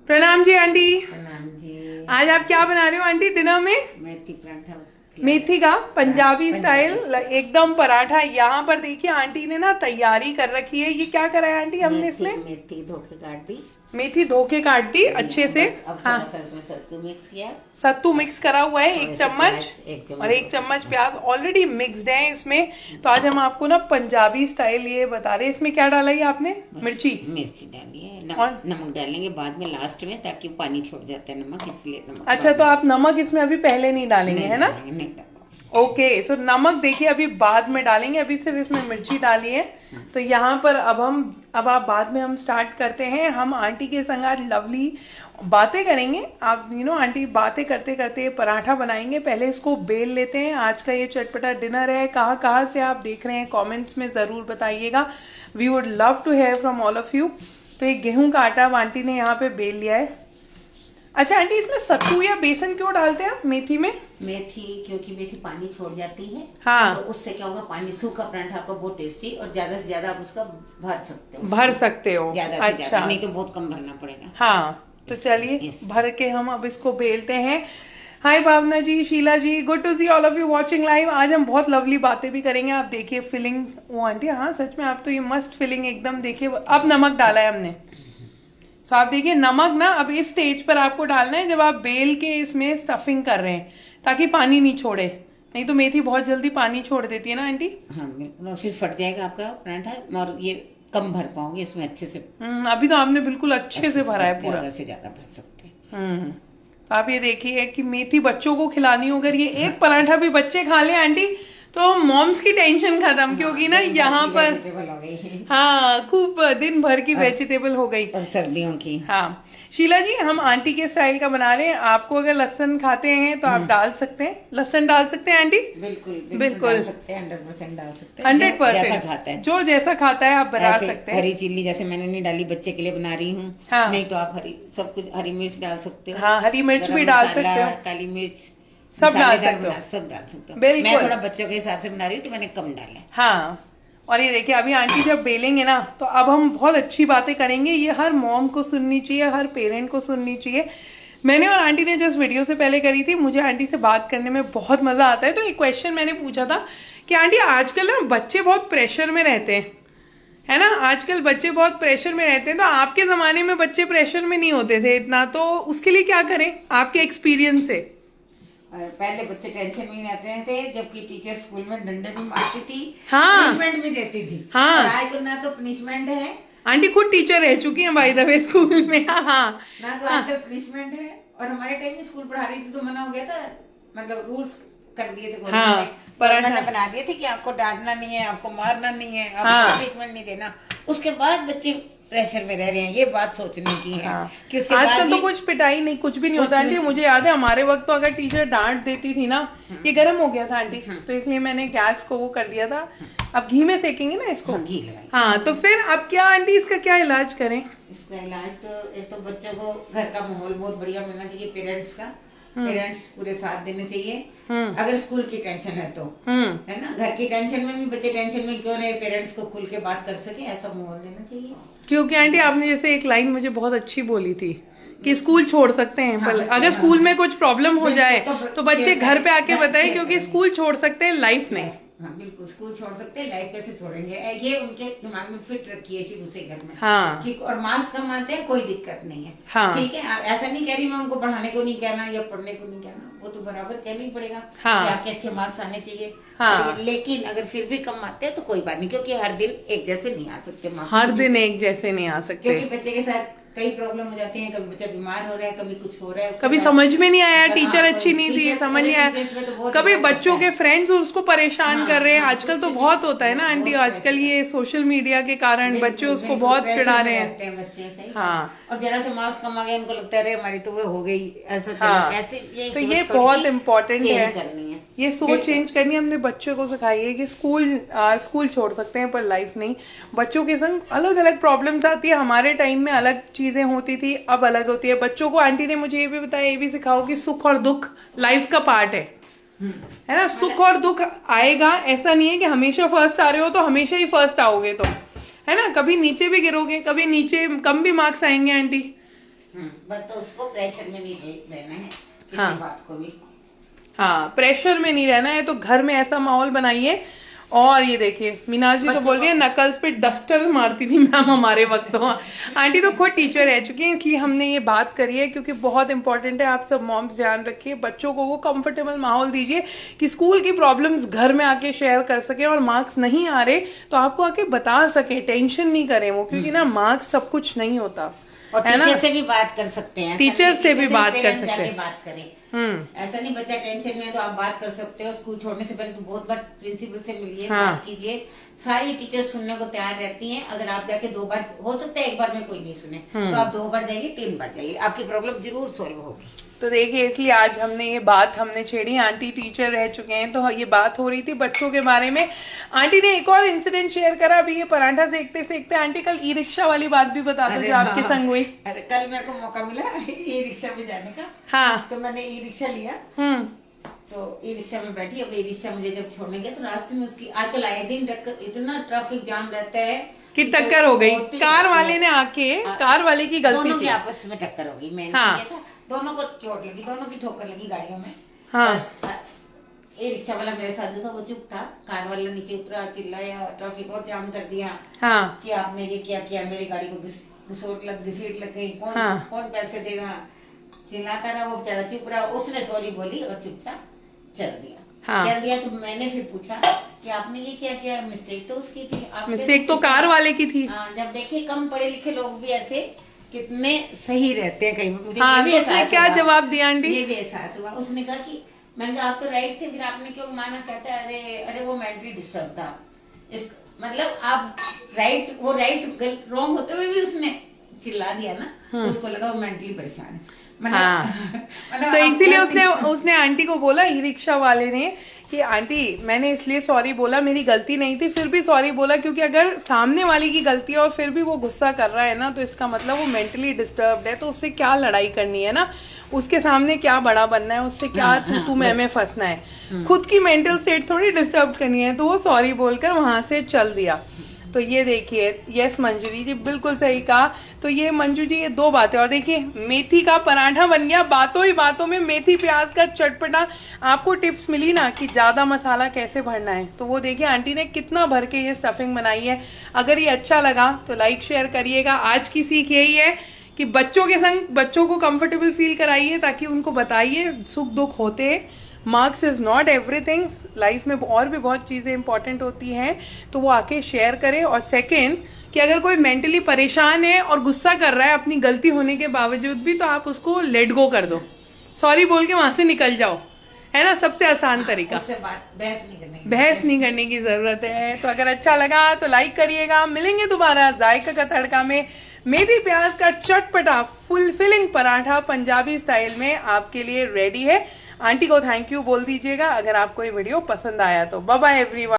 प्रणाम जी आंटी। प्रणाम जी। आज आप क्या बना रहे हो आंटी डिनर में? मेथी पराठा। मेथी का पंजाबी स्टाइल एकदम पराठा। यहाँ पर देखिए आंटी ने ना तैयारी कर रखी है। ये क्या करा है आंटी हमने इसमें? मेथी धो के काट दी। मेथी धो के काट दी अच्छे से। अब हाँ, थोड़ा सा इसमें सत्तू मिक्स किया। सत्तू मिक्स करा हुआ है 1 चम्मच और 1 चम्मच प्याज ऑलरेडी मिक्सड है इसमें। तो आज हम आपको ना पंजाबी स्टाइल ये बता रहे हैं। इसमें क्या डाला है आपने? मिर्ची डाली है। और नमक डालेंगे बाद में लास्ट में, ताकि पानी छोड़ जाता है नमक, इसलिए नमक। अच्छा, तो आप नमक इसमें अभी पहले नहीं डालेंगे, है ना? नहीं डालेंगे। ओके, सो नमक देखिए अभी बाद में डालेंगे, अभी सिर्फ इसमें मिर्ची डाली है। तो यहाँ पर अब आप बाद में हम स्टार्ट करते हैं। हम आंटी के संग आज लवली बातें करेंगे। आप आंटी बातें करते करते पराठा बनाएंगे। पहले इसको बेल लेते हैं। आज का ये चटपटा डिनर है। कहाँ कहाँ से आप देख रहे हैं कमेंट्स में ज़रूर बताइएगा। We would love to hear from all of you. तो एक गेहूं का आटा आंटी ने यहाँ पे बेल लिया है। अच्छा आंटी, इसमें सत्तू या बेसन क्यों डालते हैं आप मेथी में? क्योंकि मेथी पानी छोड़ जाती है। हाँ, तो उससे क्या होगा, पानी सूखा पराठा आपका बहुत टेस्टी, और ज्यादा से ज्यादा आप उसका भर सकते हो। ज्यादा से ज्यादा, नहीं तो बहुत कम भरना पड़ेगा। हाँ, तो चलिए भर के हम अब इसको बेलते हैं। Hi Bhavna ji, Sheela ji, good to see all of you watching live. आज हम बहुत लवली बातें भी करेंगे। आप देखिए फिलिंग, वो आंटी हाँ सच में आप तो ये मस्त फिलिंग एकदम देखिए। अब नमक डाला है हमने। तो आप देखिए नमक ना अब इस स्टेज पर आपको डालना है जब आप बेल के इसमें स्टफिंग कर रहे हैं, ताकि पानी नहीं छोड़े। नहीं तो मेथी बहुत जल्दी पानी छोड़ देती है ना आंटी। हाँ बिल्कुल, और फिर फट जाएगा आपका पराठा, और ये कम भर पाओगे इसमें अच्छे से। अभी तो आपने बिल्कुल अच्छे से भरा है पूरा। ज्यादा से ज्यादा भर सकते हैं। तो आप ये देखिए कि मेथी बच्चों को खिलानी हो, अगर ये एक पराठा भी बच्चे खा ले आंटी तो मॉम्स की टेंशन खत्म। क्योंकि ना यहाँ पर हो गई। हाँ, खूब दिन भर की वेजिटेबल हो गई। और सर्दियों की। हाँ शीला जी, हम आंटी के स्टाइल का बना रहे हैं। आपको अगर लहसुन खाते हैं तो आप डाल सकते हैं, लहसुन डाल सकते हैं आंटी। बिल्कुल डाल सकते हैं, 100% डाल सकते हैं। 100% जैसा खाता है, जो जैसा खाता है आप बना सकते हैं। हरी चिल्ली जैसे मैंने नहीं डाली, बच्चे के लिए बना रही हूँ। हाँ, नहीं तो आप सब कुछ हरी मिर्च डाल सकते हो। हाँ, हरी मिर्च भी डाल सकते हो, काली मिर्च सब डाल सकते हो, सब डाल सकते हो। बिल्कुल। मैं थोड़ा बच्चों के हिसाब से बना रही हूँ तो मैंने कम डाला। हाँ, और ये देखिए अभी आंटी जब बेलेंगे ना तो अब हम बहुत अच्छी बातें करेंगे। ये हर मॉम को सुननी चाहिए, हर पेरेंट को सुननी चाहिए। मैंने और आंटी ने जस्ट वीडियो से पहले करी थी। मुझे आंटी से बात करने में बहुत मजा आता है। तो एक क्वेश्चन मैंने पूछा था कि आंटी आजकल ना बच्चे बहुत प्रेशर में रहते हैं, है ना? आजकल बच्चे बहुत प्रेशर में रहते हैं। तो आपके जमाने में बच्चे प्रेशर में नहीं होते थे इतना, तो उसके लिए क्या करें आपके एक्सपीरियंस से? पहले बच्चे टेंशन में रहते थे, जबकि टीचर स्कूल में डंडे भी मारती थी, हाँ, पनिशमेंट भी देती थी। हाँ, और आज तो ना तो पनिशमेंट है, आंटी खुद टीचर रह चुकी हैं बाय द वे स्कूल में। हाँ, ना तो आजकल पनिशमेंट है। और हमारे टाइम में स्कूल पढ़ा रही थी तो मना हो गया था, मतलब रूल्स कर दिए थे गवर्नमेंट ने बना दिए थे कि आपको डांटना नहीं है, आपको मारना नहीं है, आपको पनिशमेंट नहीं देना। उसके बाद बच्चे प्रेशर में रह रहे हैं, ये बात सोचने की है। कि उसके आजकल तो कुछ पिटाई नहीं, कुछ भी नहीं होता आंटी। मुझे याद है हमारे वक्त तो अगर टीचर डांट देती थी ना, ये गर्म हो गया था आंटी, तो इसलिए मैंने गैस को वो कर दिया था। अब घी में सेकेंगे ना इसको। घी लगाएंगे। हाँ, तो फिर अब क्या आंटी इसका क्या इलाज करें? इसका इलाज तो एक तो बच्चों को घर का माहौल बहुत बढ़िया मिलना चाहिए, पेरेंट्स पूरे साथ देने चाहिए। अगर स्कूल की टेंशन है तो, है ना, घर की टेंशन में भी बच्चे टेंशन में क्यों नहीं, पेरेंट्स को खुल के बात कर सके, ऐसा माहौल देना चाहिए। क्योंकि आंटी आपने जैसे एक लाइन मुझे बहुत अच्छी बोली थी कि स्कूल छोड़ सकते हैं, पर अगर स्कूल में कुछ प्रॉब्लम हो जाए तो बच्चे घर पे आके बताएं, क्योंकि स्कूल छोड़ सकते हैं, लाइफ नहीं। हाँ बिल्कुल, स्कूल छोड़ सकते हैं, लाइफ कैसे छोड़ेंगे, ये उनके दिमाग में फिट रखिए शुरू से घर में। हाँ, कि और मार्क्स कम आते हैं, कोई दिक्कत नहीं है। हाँ, ठीक है, ऐसा नहीं कह रही मैं उनको पढ़ाने को नहीं कहना या पढ़ने को नहीं कहना, वो तो बराबर कहना ही पड़ेगा। हाँ, कि आपके अच्छे मार्क्स आने चाहिए। हाँ, लेकिन अगर फिर भी कम आते हैं तो कोई बात नहीं, क्योंकि हर दिन एक जैसे नहीं आ सकते मार्क्स। हर दिन एक जैसे नहीं आ सकते, क्योंकि बच्चे के साथ कई प्रॉब्लम हो जाती है। कभी बच्चा बीमार हो रहा है, कभी कुछ हो रहा है, कभी समझ में नहीं आया, टीचर अच्छी नहीं थी, समझ नहीं आया, कभी बच्चों के फ्रेंड्स उसको परेशान कर रहे हैं। आजकल तो बहुत होता है ना आंटी, आजकल ये सोशल मीडिया के कारण बच्चे उसको बहुत चिढ़ा रहे हैं बच्चे। हाँ, और जरा से मार्क्स कम आ गया, उनको लगता है हमारी तो वो हो गई, ऐसा हाँ, ऐसे। तो ये बहुत इम्पोर्टेंट है, ये सोच चेंज करनी है। हमने बच्चों को सिखाई है कि स्कूल छोड़ सकते हैं पर लाइफ नहीं। बच्चों के संग अलग अलग प्रॉब्लम्स आती है। हमारे टाइम में अलग चीजें होती थी, अब अलग होती है। बच्चों को आंटी ने मुझे ये भी बताया, ये भी सिखाओ कि सुख और दुख लाइफ का पार्ट है ना? सुख और दुख आएगा, ऐसा नहीं है कि हमेशा फर्स्ट आ रहे हो तो हमेशा ही फर्स्ट आओगे, तो है ना, कभी नीचे भी गिरोगे, कभी नीचे कम भी मार्क्स आएंगे आंटी, बस तो उसको प्रेशर में नहीं रहना है किसी हाँ। बात को भी। हाँ, प्रेशर में नहीं रहना है, तो घर में ऐसा माहौल बनाइए। और ये देखिए मीनाज जी तो बोल रही है नकल्स पे डस्टर मारती थी मैम हमारे वक्त तो। आंटी तो खुद टीचर रह चुकी हैं, इसलिए हमने ये बात करी है, क्योंकि बहुत इंपॉर्टेंट है। आप सब मॉम्स ध्यान रखिए, बच्चों को वो कंफर्टेबल माहौल दीजिए कि स्कूल की प्रॉब्लम्स घर में आके शेयर कर सके, और मार्क्स नहीं आ रहे तो आपको आके बता सके, टेंशन नहीं करें वो, क्योंकि ना मार्क्स सब कुछ नहीं होता और है ना। टीचर से भी बात कर सकते हैं, टीचर से भी बात कर सकते हैं, बात करें। हम्म। ऐसा नहीं बच्चा टेंशन में है तो आप बात कर सकते हो। स्कूल छोड़ने से पहले तो बहुत बार प्रिंसिपल से मिलिए, हाँ। बात कीजिए। सारी टीचर सुनने को तैयार रहती हैं। अगर आप जाके 2 बार, हो सकता है 1 बार में कोई नहीं सुने, तो आप 2 बार जाइए, 3 बार जाइए, आपकी प्रॉब्लम जरूर सॉल्व होगी। तो देखिए, इसलिए आज हमने ये बात हमने छेड़ी। आंटी टीचर रह चुके हैं, तो ये बात हो रही थी बच्चों के बारे में। आंटी ने एक और इंसिडेंट शेयर करा अभी, ये पराठा सेकते सेकते। आंटी कल ई रिक्शा वाली बात भी बता दो जो आपके संग हुई। अरे कल मेरे को मौका मिला ई रिक्शा में जाने का। हाँ। तो मैंने ई रिक्शा लिया। तो ई रिक्शा में बैठी। अब ई रिक्शा मुझे जब छोड़ने गया तो रास्ते में उसकी, आजकल आए दिन टक्कर, इतना ट्रैफिक जाम रहता है कि टक्कर हो गई। कार वाले ने आके, कार वाले की गलती दोनों थी, की आपस में टक्कर हो गई। मैंने हाँ। किया था, दोनों को चोट लगी, दोनों की ठोकर लगी गाड़ियों में। हाँ। ई रिक्शा वाला मेरे साथ जो था वो चुप था। कार वाला नीचे उतरा, चिल्लाया, ट्रैफिक और जाम कर दिया। हाँ। कि आपने ये क्या किया, मेरी गाड़ी को घसीट लग गई, कौन हाँ। कौन पैसे देगा। चिल्लाता रहा, वो बेचारा चुप रहा। उसने सॉरी बोली और चुपचाप चल दिया। हाँ। चल दिया तो मैंने फिर पूछा कि आपने ये क्या किया। मिस्टेक तो उसकी थी, आप मिस्टेक तो कार वाले की थी। जब देखिए कम पढ़े लिखे लोग भी ऐसे कितने सही रहते हैं कहीं। मुझे हाँ, ये भी तो उसने एहसास क्या हुआ। जवाब दिया आंटी? ये भी एहसास हुआ। उसने कहा कि मैंने कहा आप तो राइट थे, फिर आपने क्यों माना। कहता है अरे अरे वो मेंटली डिस्टर्ब था। इस मतलब आप राइट, वो राइट रॉन्ग होते हुए भी उसने चिल्ला दिया ना, तो उसको लगा वो मेंटली परेशान है। मतलब तो इसीलिए उसने आंटी को बोला, ई रिक्शा वाले ने, कि आंटी मैंने इसलिए सॉरी बोला, मेरी गलती नहीं थी, फिर भी सॉरी बोला, क्योंकि अगर सामने वाली की गलती है और फिर भी वो गुस्सा कर रहा है ना, तो इसका मतलब वो मेंटली डिस्टर्ब्ड है। तो उससे क्या लड़ाई करनी है ना, उसके सामने क्या बड़ा बनना है, उससे क्या तू मैं फंसना है, खुद की मेंटल स्टेट थोड़ी डिस्टर्ब करनी है। तो वो सॉरी बोलकर वहां से चल दिया। तो ये देखिए, यस मंजूरी जी बिल्कुल सही कहा। तो ये मंजू जी, ये 2 बातें। और देखिए, मेथी का पराठा बन गया बातों ही बातों में। मेथी प्याज का चटपटा। आपको टिप्स मिली ना कि ज्यादा मसाला कैसे भरना है, तो वो देखिए आंटी ने कितना भर के ये स्टफिंग बनाई है। अगर ये अच्छा लगा तो लाइक शेयर करिएगा। आज की सीख यही है कि बच्चों के संग बच्चों को कंफर्टेबल फील कराइए, ताकि उनको बताइए सुख दुख होते हैं, marks is not everything, life में और भी बहुत चीज़ें इंपॉर्टेंट होती हैं, तो वो आके शेयर करें। और सेकंड, कि अगर कोई मेंटली परेशान है और गुस्सा कर रहा है अपनी गलती होने के बावजूद भी, तो आप उसको लेट गो कर दो, सॉरी बोल के वहां से निकल जाओ, है ना, सबसे आसान तरीका। उससे बहस नहीं करने की जरूरत है। तो अगर अच्छा लगा तो लाइक करिएगा। मिलेंगे दोबारा जायका का तड़का में। मेथी प्याज का चटपटा फुलफिलिंग पराठा पंजाबी स्टाइल में आपके लिए रेडी है। आंटी को थैंक यू बोल दीजिएगा अगर आपको ये वीडियो पसंद आया तो। Bye bye everyone.